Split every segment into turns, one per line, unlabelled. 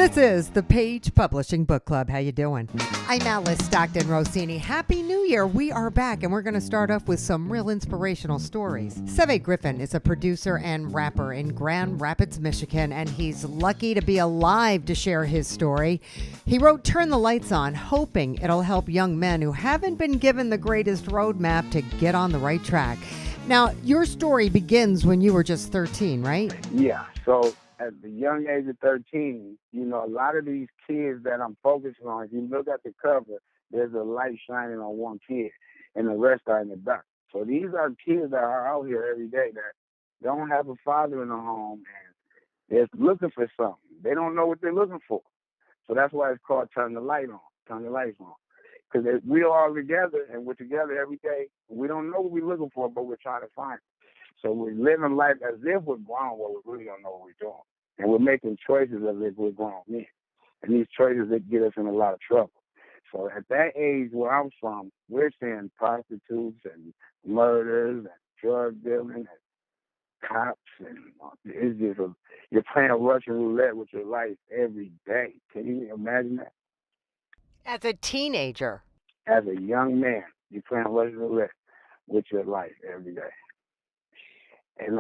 This is the Page Publishing Book Club. How you doing? I'm Alice Stockton Rossini. Happy New Year. We are back, and we're going to start off with some real inspirational stories. Seve Griffin is a producer and rapper in Grand Rapids, Michigan, and he's lucky to be alive to share his story. He wrote Turn the Lights On, hoping it'll help young men who haven't been given the greatest roadmap to get on the right track. Now, your story begins when you were just 13, right?
Yeah, so at the young age of 13, a lot of these kids that I'm focusing on, if you look at the cover, there's a light shining on one kid, and the rest are in the dark. So these are kids that are out here every day that don't have a father in the home, and they're looking for something. They don't know what they're looking for. So that's why it's called Turn the Light On, Turn the Lights On. Because we're all together, and we're together every day. We don't know what we're looking for, but we're trying to find it. So we're living life as if we're grown, but we really don't know what we're doing. And we're making choices as if we're grown men. And these choices that get us in a lot of trouble. So at that age where I'm from, we're seeing prostitutes and murders and drug dealing and cops. And it's just, you're playing Russian roulette with your life every day. Can you imagine that?
As a teenager.
As a young man, you're playing Russian roulette with your life every day. And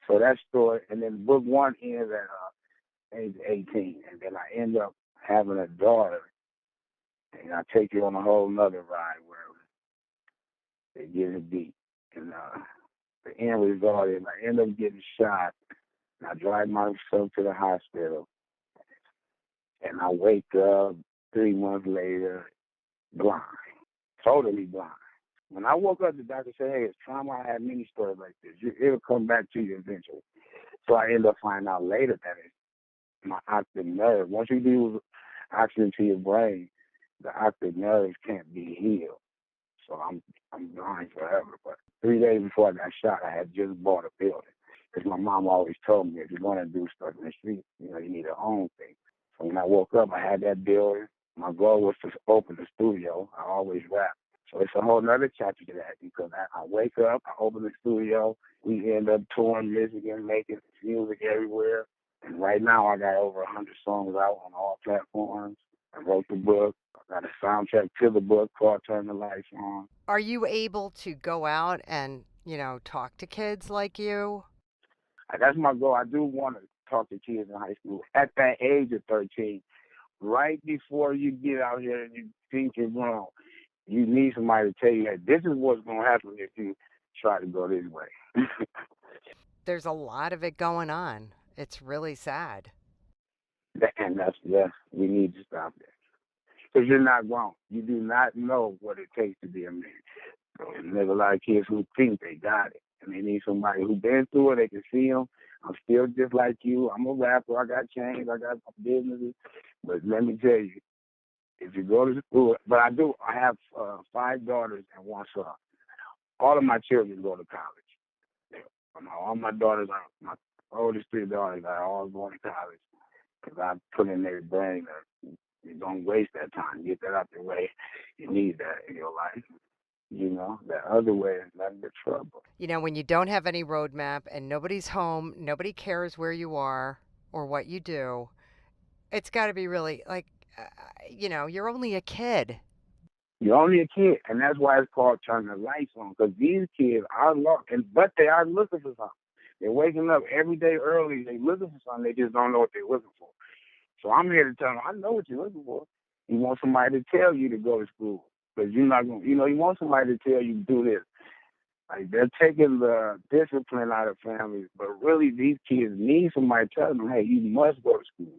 so that story, and then book one ends at age 18, and then I end up having a daughter, and I take you on a whole nother ride where they get it deep. And the end result is I end up getting shot, and I drive myself to the hospital, and I wake up 3 months later blind, totally blind. When I woke up, the doctor said, hey, it's trauma. I had many stories like this. It'll come back to you eventually. So I ended up finding out later that it's my optic nerve. Once you lose oxygen to your brain, the optic nerves can't be healed. So I'm blind forever. But 3 days before I got shot, I had just bought a building. Because my mom always told me, if you're going to do stuff in the street, you need to own things. So when I woke up, I had that building. My goal was to open the studio. I always rap. So it's a whole nother chapter to that because I wake up, I open the studio, we end up touring Michigan, making music everywhere. And right now I got over 100 songs out on all platforms. I wrote the book. I got a soundtrack to the book called Turn the Lights On.
Are you able to go out and, talk to kids like you?
That's my goal. I do want to talk to kids in high school. At that age of 13, right before you get out here and you think you're grown, you need somebody to tell you that this is what's going to happen if you try to go this way.
There's a lot of it going on. It's really sad.
And we need to stop that. Because you're not grown. You do not know what it takes to be a man. So there's a lot of kids who think they got it. And they need somebody who's been through it. They can see them. I'm still just like you. I'm a rapper. I got chains. I got businesses. But let me tell you, if you go to school, but I have 5 daughters and 1 son. All of my children go to college. All my daughters, my oldest 3 daughters are all going to college because I put in their brain that you don't waste that time. Get that out the way. You need that in your life. That other way is nothing but trouble.
When you don't have any roadmap and nobody's home, nobody cares where you are or what you do, it's got to be really you're only a kid.
You're only a kid, and that's why it's called Turn the Lights On, because these kids are lost, but they are looking for something. They're waking up every day early. They're looking for something. They just don't know what they're looking for. So I'm here to tell them, I know what you're looking for. You want somebody to tell you to go to school, because you're not going to, you want somebody to tell you to do this. Like, they're taking the discipline out of families, but really these kids need somebody to tell them, hey, you must go to school.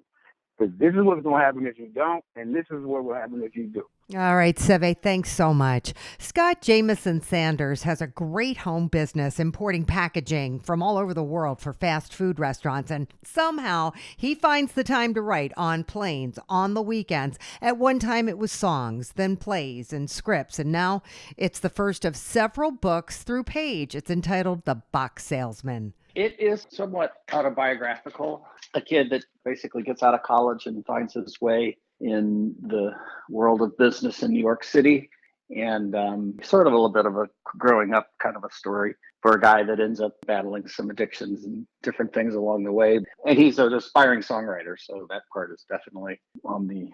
Because this is what's going to happen if you don't, and this is what will happen if you do.
All right, Seve, thanks so much. Scott Jameson Sanders has a great home business importing packaging from all over the world for fast food restaurants, and somehow he finds the time to write on planes on the weekends. At one time it was songs, then plays and scripts, and now it's the first of several books through Page. It's entitled The Box Salesman.
It is somewhat autobiographical. A kid that basically gets out of college and finds his way in the world of business in New York City, and sort of a little bit of a growing up kind of a story. for a guy that ends up battling some addictions and different things along the way. And he's an aspiring songwriter, so that part is definitely on the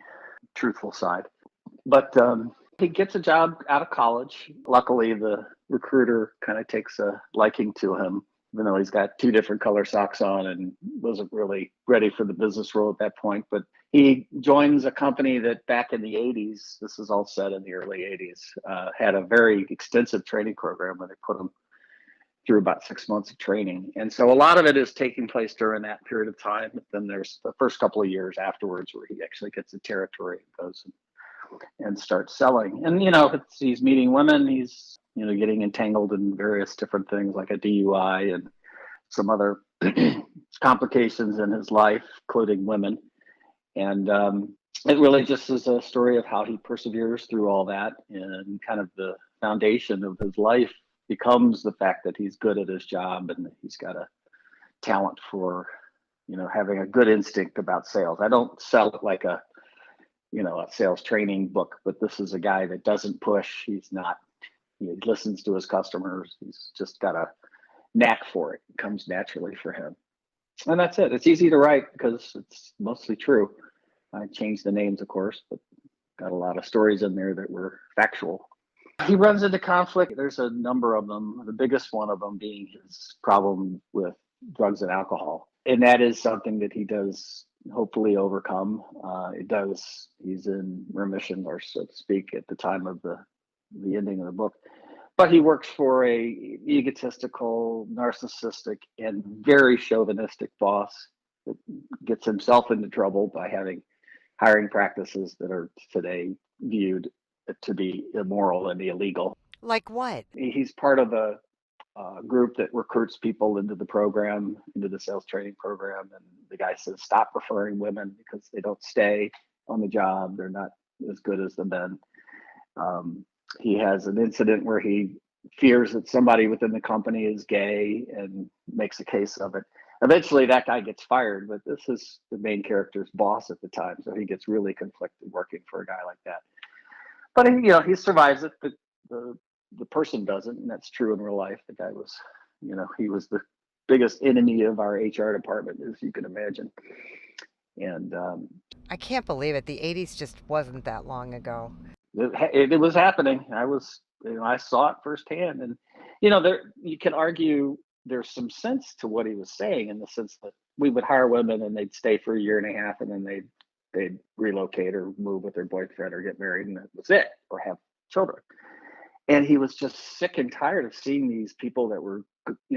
truthful side. But he gets a job out of college. Luckily, the recruiter kind of takes a liking to him, even though he's got two different color socks on and wasn't really ready for the business role at that point. But he joins a company that back in the 80s, this is all set in the early 80s, had a very extensive training program where they put him through about 6 months of training. And so a lot of it is taking place during that period of time. But then there's the first couple of years afterwards where he actually gets the territory and goes and starts selling. And, he's meeting women. He's, getting entangled in various different things like a DUI and some other complications in his life, including women. And it really just is a story of how he perseveres through all that, and kind of the foundation of his life becomes the fact that he's good at his job and he's got a talent for, having a good instinct about sales. I don't sell it like a sales training book, but this is a guy that doesn't push. He listens to his customers. He's just got a knack for it. It comes naturally for him. And that's it. It's easy to write because it's mostly true. I changed the names, of course, but got a lot of stories in there that were factual. He runs into conflict. There's a number of them, the biggest one of them being his problem with drugs and alcohol. And that is something that he does hopefully overcome. He's in remission, or so to speak, at the time of the ending of the book. But he works for a egotistical, narcissistic, and very chauvinistic boss that gets himself into trouble by having hiring practices that are today viewed to be immoral and illegal.
Like what?
He's part of a group that recruits people into the program, into the sales training program. And the guy says, stop referring women because they don't stay on the job. They're not as good as the men. He has an incident where he fears that somebody within the company is gay and makes a case of it. Eventually that guy gets fired, but this is the main character's boss at the time. So he gets really conflicted working for a guy like that. But he survives it. The person doesn't, and that's true in real life. The guy was, he was the biggest enemy of our HR department, as you can imagine. And
I can't believe it. The 80s just wasn't that long ago.
It was happening. I saw it firsthand, and you can argue there's some sense to what he was saying, in the sense that we would hire women and they'd stay for a year and a half, and then they'd relocate or move with their boyfriend or get married, and that was it, or have children. And he was just sick and tired of seeing these people that were,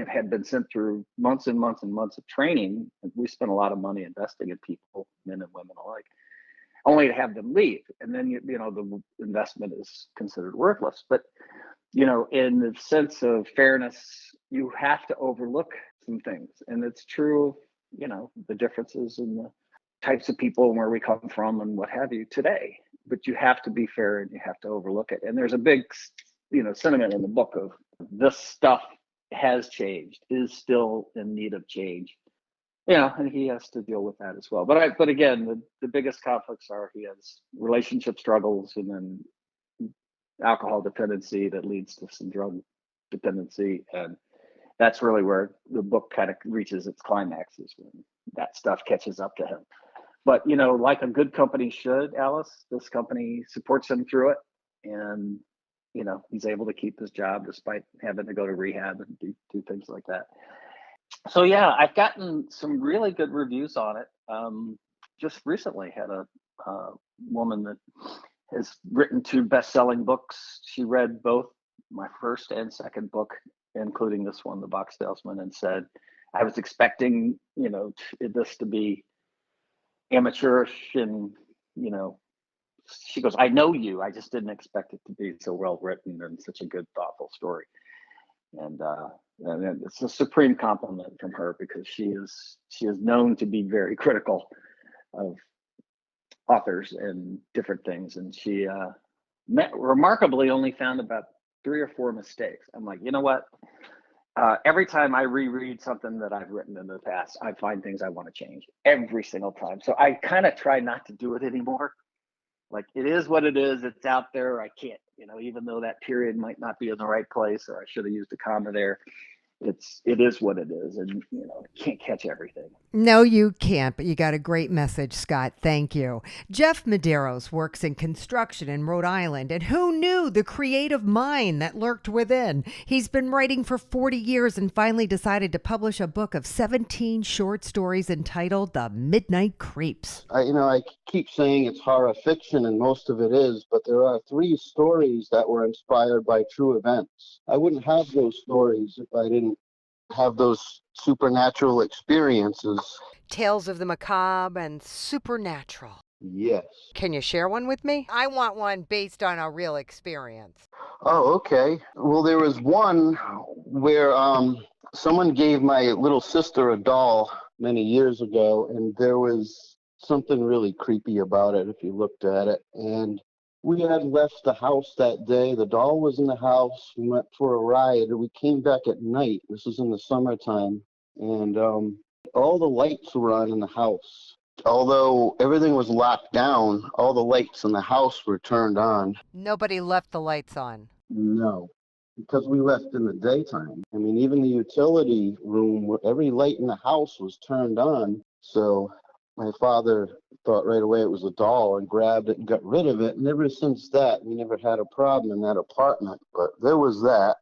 had been sent through months and months and months of training. And we spent a lot of money investing in people, men and women alike, only to have them leave. And then, the investment is considered worthless. But, in the sense of fairness, you have to overlook some things. And it's true of, the differences in the types of people and where we come from and what have you today. But you have to be fair and you have to overlook it. And there's a big, sentiment in the book of this stuff has changed, is still in need of change. And he has to deal with that as well. But again, the biggest conflicts are he has relationship struggles, and then alcohol dependency that leads to some drug dependency. And that's really where the book kind of reaches its climax, is when that stuff catches up to him. But, like a good company should, Alice, this company supports him through it. And, he's able to keep his job despite having to go to rehab and do things like that. So, yeah, I've gotten some really good reviews on it. Just recently had a woman that has written 2 best-selling books. She read both my first and second book, including this one, The Box Salesman, and said, I was expecting, this to be amateurish, and, she goes, I know you. I just didn't expect it to be so well written and such a good, thoughtful story. And it's a supreme compliment from her, because she is known to be very critical of authors and different things. And she remarkably only found about 3 or 4 mistakes. I'm like, you know what? Every time I reread something that I've written in the past, I find things I want to change every single time. So I kind of try not to do it anymore. Like, it is what it is. It's out there. I can't, even though that period might not be in the right place, or I should have used a comma there. it is what it is, and can't catch everything.
No, you can't, but you got a great message, Scott. Thank you. Jeff Medeiros works in construction in Rhode Island, and who knew the creative mind that lurked within? He's been writing for 40 years and finally decided to publish a book of 17 short stories entitled The Midnight Creeps.
I keep saying it's horror fiction, and most of it is, but there are 3 stories that were inspired by true events. I wouldn't have those stories if I didn't have those supernatural experiences.
Tales of the macabre and supernatural.
Yes.
Can you share one with me? I want one based on a real experience.
Oh, okay. Well, there was one where someone gave my little sister a doll many years ago, and there was something really creepy about it if you looked at it. And we had left the house that day. The doll was in the house. We went for a ride. We came back at night. This was in the summertime. And all the lights were on in the house. Although everything was locked down, all the lights in the house were turned on.
Nobody left the lights on.
No, because we left in the daytime. I mean, even the utility room, every light in the house was turned on. So my father thought right away it was a doll and grabbed it and got rid of it. And ever since that, we never had a problem in that apartment. But there was that.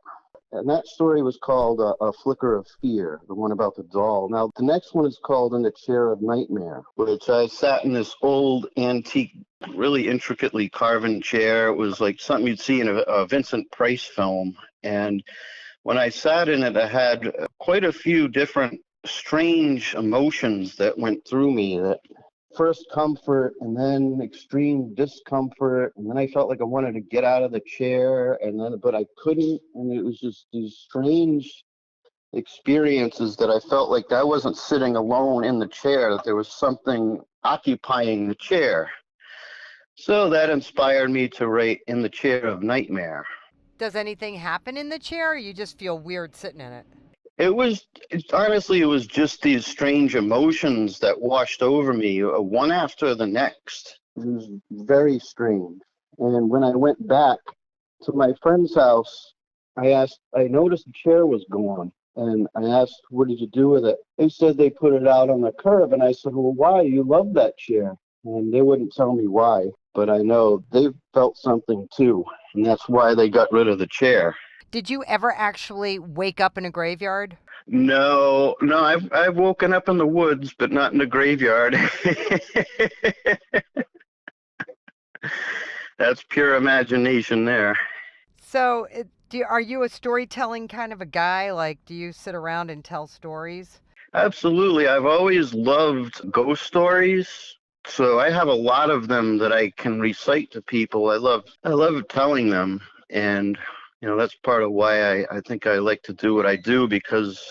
And that story was called A Flicker of Fear, the one about the doll. Now, the next one is called In the Chair of Nightmare, which I sat in this old antique, really intricately carven chair. It was like something you'd see in a Vincent Price film. And when I sat in it, I had quite a few different strange emotions that went through me. That first comfort, and then extreme discomfort, and then I felt like I wanted to get out of the chair, but I couldn't, and it was just these strange experiences that I felt like I wasn't sitting alone in the chair, that there was something occupying the chair. So that inspired me to write In the Chair of Nightmare.
Does anything happen in the chair, or you just feel weird sitting in it?
Honestly, it was just these strange emotions that washed over me, one after the next. It was very strange. And when I went back to my friend's house, I noticed the chair was gone. And I asked, what did you do with it? They said they put it out on the curb. And I said, well, why? You love that chair. And they wouldn't tell me why. But I know they felt something too. And that's why they got rid of the chair.
Did you ever actually wake up in a graveyard?
No, I've woken up in the woods, but not in the graveyard. That's pure imagination there.
So, are you a storytelling kind of a guy? Like, do you sit around and tell stories?
Absolutely. I've always loved ghost stories. So I have a lot of them that I can recite to people. I love telling them. And that's part of why I think I like to do what I do, because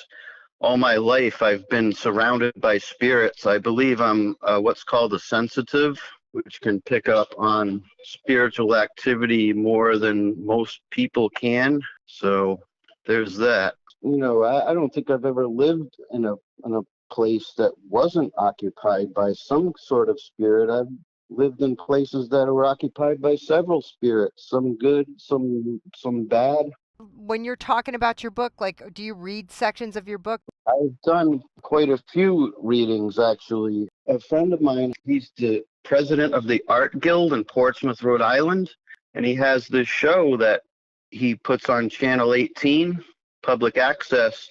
all my life I've been surrounded by spirits. I believe I'm what's called a sensitive, which can pick up on spiritual activity more than most people can. So there's that. I don't think I've ever lived in a place that wasn't occupied by some sort of spirit. I've lived in places that were occupied by several spirits, some good, some bad.
When you're talking about your book, like, do you read sections of your book?
I've done quite a few readings, actually. A friend of mine, he's the president of the Art Guild in Portsmouth, Rhode Island, and he has this show that he puts on Channel 18, public access,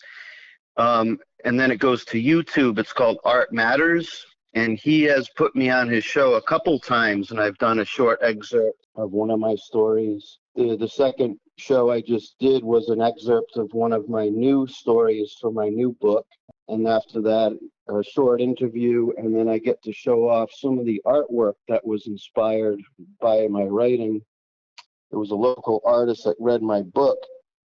and then it goes to YouTube. It's called Art Matters. And he has put me on his show a couple times, and I've done a short excerpt of one of my stories. The second show I just did was an excerpt of one of my new stories for my new book. And after that, a short interview, and then I get to show off some of the artwork that was inspired by my writing. There was a local artist that read my book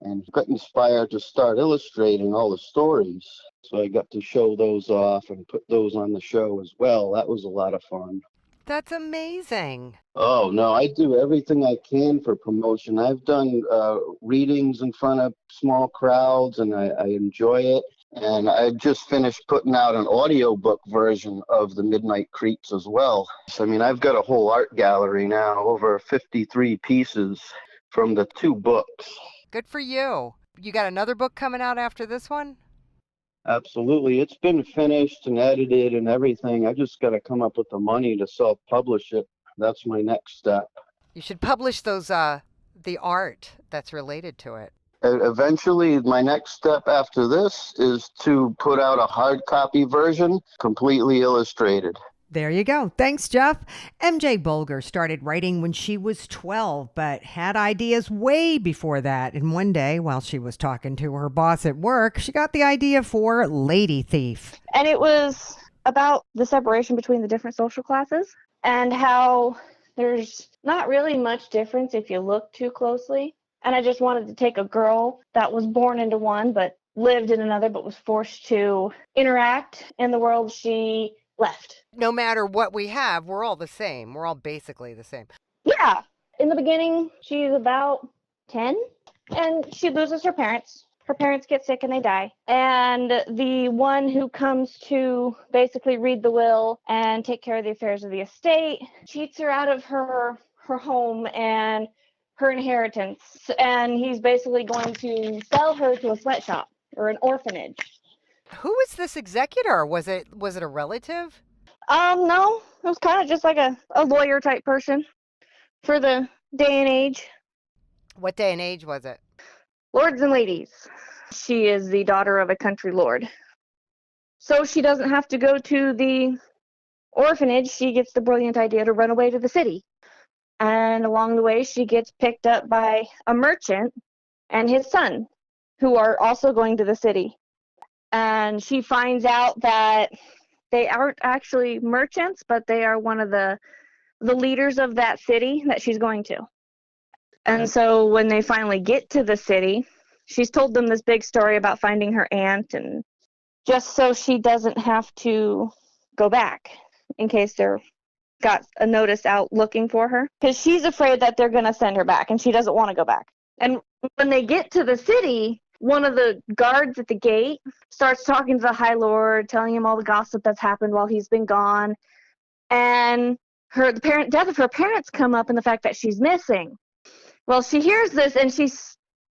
and got inspired to start illustrating all the stories. So I got to show those off and put those on the show as well. That was a lot of fun.
That's amazing.
Oh, no, I do everything I can for promotion. I've done readings in front of small crowds, and I enjoy it. And I just finished putting out an audiobook version of The Midnight Creeps as well. So, I mean, I've got a whole art gallery now, over 53 pieces from the 2 books.
Good for you. You got another book coming out after this one?
Absolutely. It's been finished and edited and everything. I just got to come up with the money to self-publish it. That's my next step.
You should publish those the art that's related to it.
Eventually, my next step after this is to put out a hard copy version, completely illustrated.
There you go. Thanks, Jeff. MJ Bolger started writing when she was 12, but had ideas way before that. And one day, while she was talking to her boss at work, she got the idea for Lady Thief.
And it was about the separation between the different social classes and how there's not really much difference if you look too closely. And I just wanted to take a girl that was born into one but lived in another but was forced to interact in the world she left.
No matter what we have, we're all the same. We're all basically the same.
Yeah. In the beginning, she's about 10 and she loses her parents. Her parents get sick and they die. And the one who comes to basically read the will and take care of the affairs of the estate cheats her out of her home and her inheritance. And he's basically going to sell her to a sweatshop or an orphanage.
Who was this executor? Was it a relative?
No, it was kind of just like a lawyer type person for the day and age.
What day and age was it?
Lords and ladies. She is the daughter of a country lord. So she doesn't have to go to the orphanage. She gets the brilliant idea to run away to the city. And along the way, she gets picked up by a merchant and his son, who are also going to the city. And she finds out that they aren't actually merchants, but they are one of the leaders of that city that she's going to. And so when they finally get to the city, she's told them this big story about finding her aunt, and just so she doesn't have to go back in case they're got a notice out looking for her, because she's afraid that they're going to send her back and she doesn't want to go back. And when they get to the city, one of the guards at the gate starts talking to the High Lord, telling him all the gossip that's happened while he's been gone. And the death of her parents come up and the fact that she's missing. Well, she hears this and she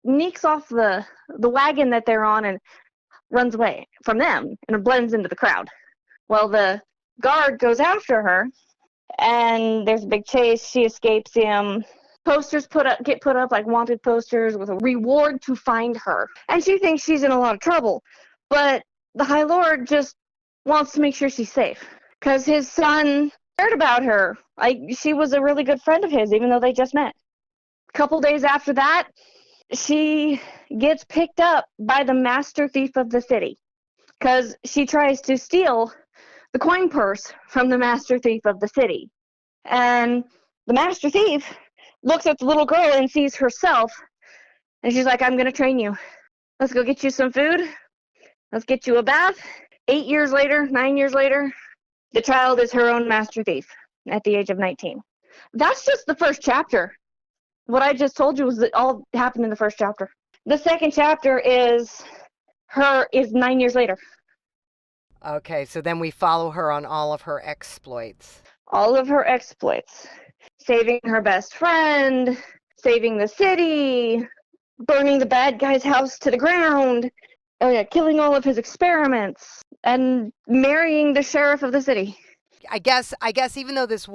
sneaks off the wagon that they're on and runs away from them and blends into the crowd. Well, the guard goes after her and there's a big chase. She escapes him. Posters get put up, like wanted posters with a reward to find her. And she thinks she's in a lot of trouble. But the High Lord just wants to make sure she's safe. Because his son heard about her. Like, she was a really good friend of his, even though they just met. A couple days after that, she gets picked up by the master thief of the city. Because she tries to steal the coin purse from the master thief of the city. And the master thief looks at the little girl and sees herself, and she's like, I'm going to train you. Let's go get you some food. Let's get you a bath. 9 years later, the child is her own master thief at the age of 19. That's just the first chapter. What I just told you was that all happened in the first chapter. The second chapter is 9 years later.
Okay, so then we follow her on all of her exploits.
All of her exploits. Saving her best friend, saving the city, burning the bad guy's house to the ground, killing all of his experiments, and marrying the sheriff of the city.
I guess even though this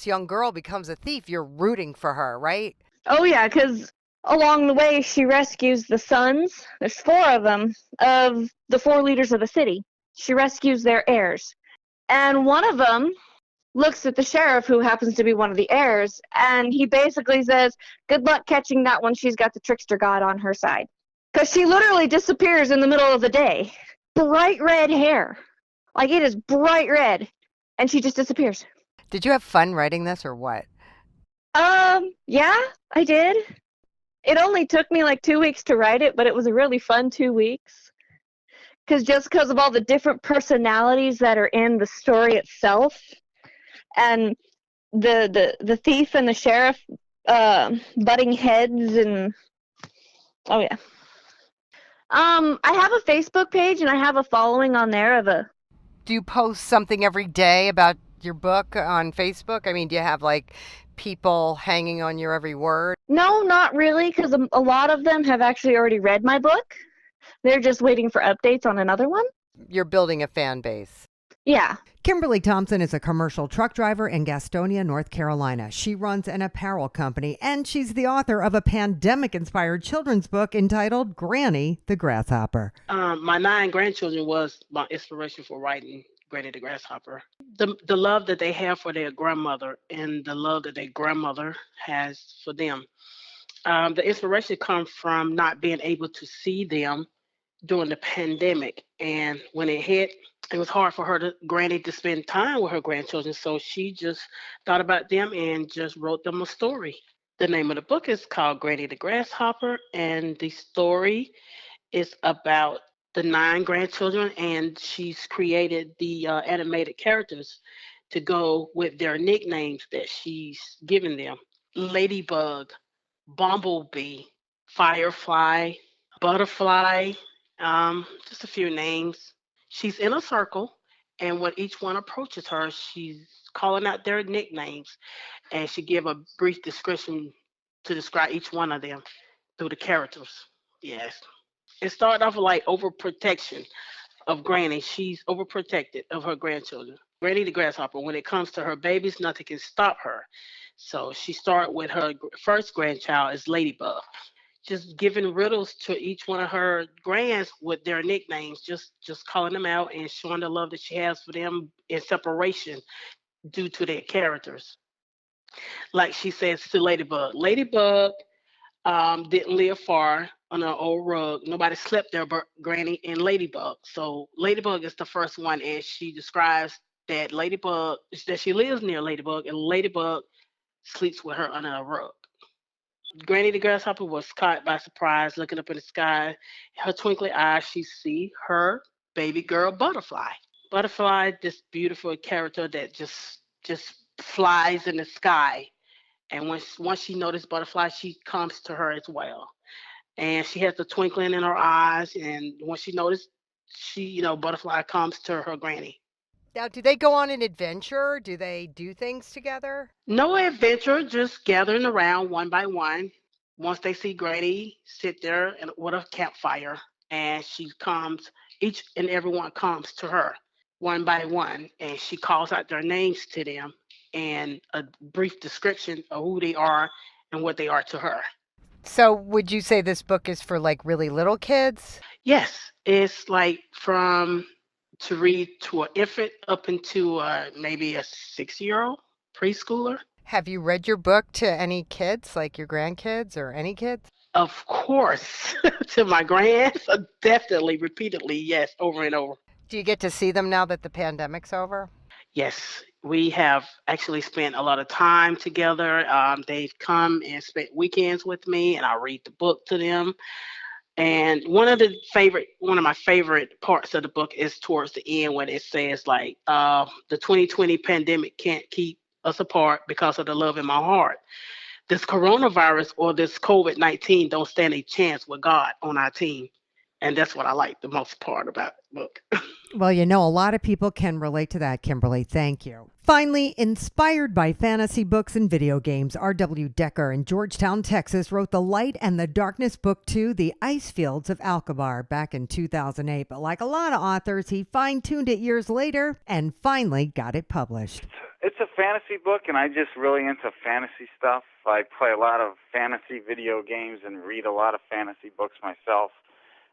young girl becomes a thief, you're rooting for her, right?
Oh yeah, because along the way she rescues the sons, there's 4 of them, of the 4 leaders of the city. She rescues their heirs. And one of them looks at the sheriff, who happens to be one of the heirs, and he basically says, good luck catching that one. She's got the trickster god on her side. Because she literally disappears in the middle of the day. Bright red hair. Like, it is bright red. And she just disappears.
Did you have fun writing this or what?
Yeah, I did. It only took me like 2 weeks to write it, but it was a really fun 2 weeks. Because of all the different personalities that are in the story itself, and the thief and the sheriff butting heads, and oh yeah. I have a Facebook page and I have a following on there
Do you post something every day about your book on Facebook? I mean, do you have like people hanging on your every word?
No, not really, because a lot of them have actually already read my book. They're just waiting for updates on another one.
You're building a fan base.
Yeah.
Kimberly Thompson is a commercial truck driver in Gastonia, North Carolina. She runs an apparel company, and she's the author of a pandemic-inspired children's book entitled Granny the Grasshopper.
My 9 grandchildren was my inspiration for writing Granny the Grasshopper. The love that they have for their grandmother and the love that their grandmother has for them. The inspiration comes from not being able to see them during the pandemic. And when it hit, it was hard for Granny, to spend time with her grandchildren. So she just thought about them and just wrote them a story. The name of the book is called Granny the Grasshopper, and the story is about the 9 grandchildren, and she's created the animated characters to go with their nicknames that she's given them: Ladybug, Bumblebee, Firefly, Butterfly, just a few names. She's in a circle, and when each one approaches her, she's calling out their nicknames, and she give a brief description to describe each one of them through the characters. Yes. It started off like overprotection of Granny. She's overprotected of her grandchildren. Granny the Grasshopper, when it comes to her babies, nothing can stop her. So she started with her first grandchild is Ladybug, just giving riddles to each one of her grands with their nicknames, just calling them out and showing the love that she has for them in separation due to their characters. Like she says to Ladybug, Ladybug didn't live far on an old rug. Nobody slept there but Granny and Ladybug. So Ladybug is the first one, and she describes that she lives near Ladybug, and Ladybug sleeps with her under a rug. Granny the Grasshopper was caught by surprise looking up in the sky. Her twinkling eyes, she see her baby girl Butterfly. Butterfly, this beautiful character that just flies in the sky. And once she noticed Butterfly, she comes to her as well. And she has the twinkling in her eyes. And when she noticed, Butterfly comes to her granny.
Now, do they go on an adventure? Do they do things together?
No adventure, just gathering around one by one. Once they see Granny sit there with a campfire, and each and everyone comes to her one by one, and she calls out their names to them and a brief description of who they are and what they are to her.
So, would you say this book is for like really little kids?
Yes, it's like from to read to an infant up into maybe a 6-year-old preschooler.
Have you read your book to any kids, like your grandkids or any kids?
Of course, to my grands, definitely, repeatedly, yes, over and over.
Do you get to see them now that the pandemic's over?
Yes, we have actually spent a lot of time together. They've come and spent weekends with me, and I read the book to them. And one of my favorite parts of the book is towards the end when it says like, the 2020 pandemic can't keep us apart because of the love in my heart. This coronavirus or this COVID-19 don't stand a chance with God on our team. And that's what I like the most part about the book.
Well, you know, a lot of people can relate to that, Kimberly. Thank you. Finally, inspired by fantasy books and video games, R.W. Decker in Georgetown, Texas, wrote The Light and the Darkness Book 2, The Ice Fields of Alkebar, back in 2008. But like a lot of authors, he fine-tuned it years later and finally got it published.
It's a fantasy book, and I'm just really into fantasy stuff. I play a lot of fantasy video games and read a lot of fantasy books myself.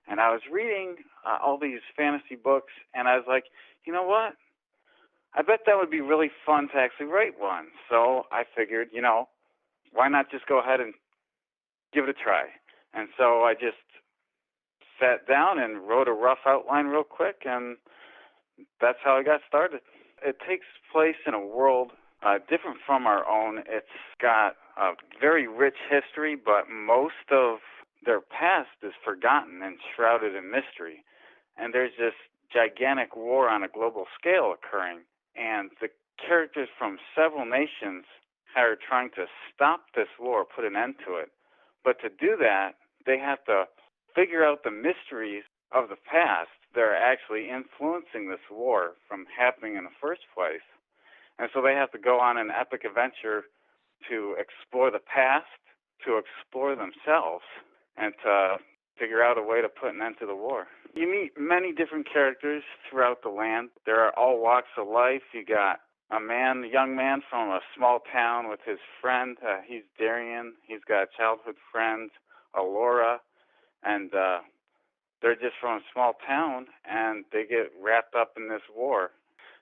And I was reading all these fantasy books, and I was like, you know what? I bet that would be really fun to actually write one. So I figured, why not just go ahead and give it a try? And so I just sat down and wrote a rough outline real quick, and that's how I got started. It takes place in a world different from our own. It's got a very rich history, but most of their past is forgotten and shrouded in mystery. And there's this gigantic war on a global scale occurring, and the characters from several nations are trying to stop this war, put an end to it. But to do that, they have to figure out the mysteries of the past that are actually influencing this war from happening in the first place. And so they have to go on an epic adventure to explore the past to explore themselves and to figure out a way to put an end to the war. You meet many different characters throughout the land. There are all walks of life. You got a young man from a small town with his friend. He's Darian. He's got a childhood friend, Alora, and they're just from a small town, and they get wrapped up in this war.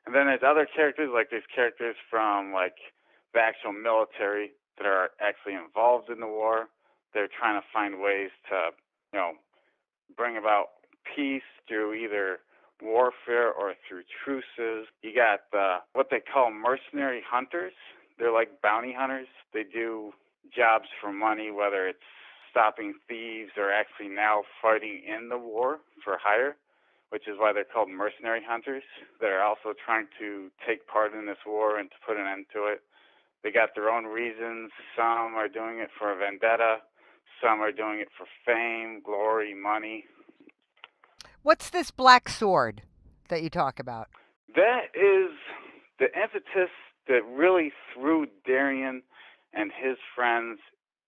And then there's other characters, like there's characters from like the actual military that are actually involved in the war. They're trying to find ways to, bring about peace through either warfare or through truces. You got what they call mercenary hunters. They're like bounty hunters. They do jobs for money, whether it's stopping thieves or actually now fighting in the war for hire, which is why they're called mercenary hunters. They're also trying to take part in this war and to put an end to it. They got their own reasons. Some are doing it for a vendetta. Some are doing it for fame, glory, money.
What's this black sword that you talk about?
That is the impetus that really threw Darian and his friends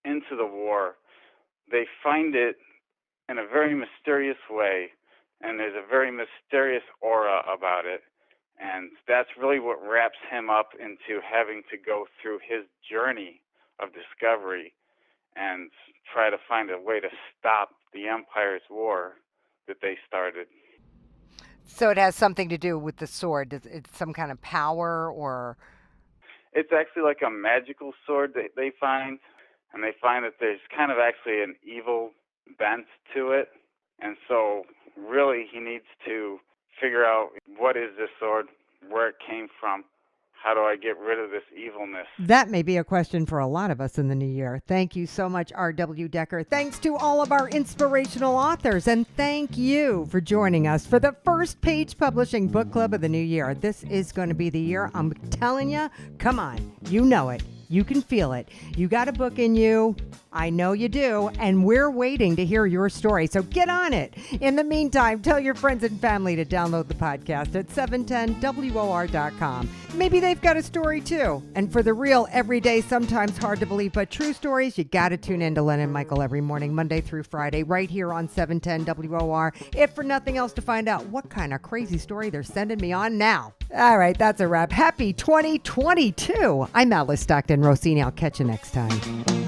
into the war. They find it in a very mysterious way, and there's a very mysterious aura about it. And that's really what wraps him up into having to go through his journey of discovery and try to find a way to stop the Empire's war that they started.
So it has something to do with the sword. It's some kind of power, or?
It's actually like a magical sword that they find, and they find that there's kind of actually an evil bent to it. And so really he needs to figure out, what is this sword, where it came from, how do I get rid of this evilness?
That may be a question for a lot of us in the new year. Thank you so much, R.W. Decker. Thanks to all of our inspirational authors. And thank you for joining us for the First Page Publishing Book Club of the new year. This is going to be the year. I'm telling you, come on. You know it. You can feel it. You got a book in you. I know you do. And we're waiting to hear your story. So get on it. In the meantime, tell your friends and family to download the podcast at 710WOR.com. Maybe they've got a story too. And for the real, everyday, sometimes hard to believe, but true stories, you got to tune in to Len and Michael every morning, Monday through Friday, right here on 710 WOR. If for nothing else, to find out what kind of crazy story they're sending me on now. All right, that's a wrap. Happy 2022. I'm Alice Stockton Rossini. I'll catch you next time.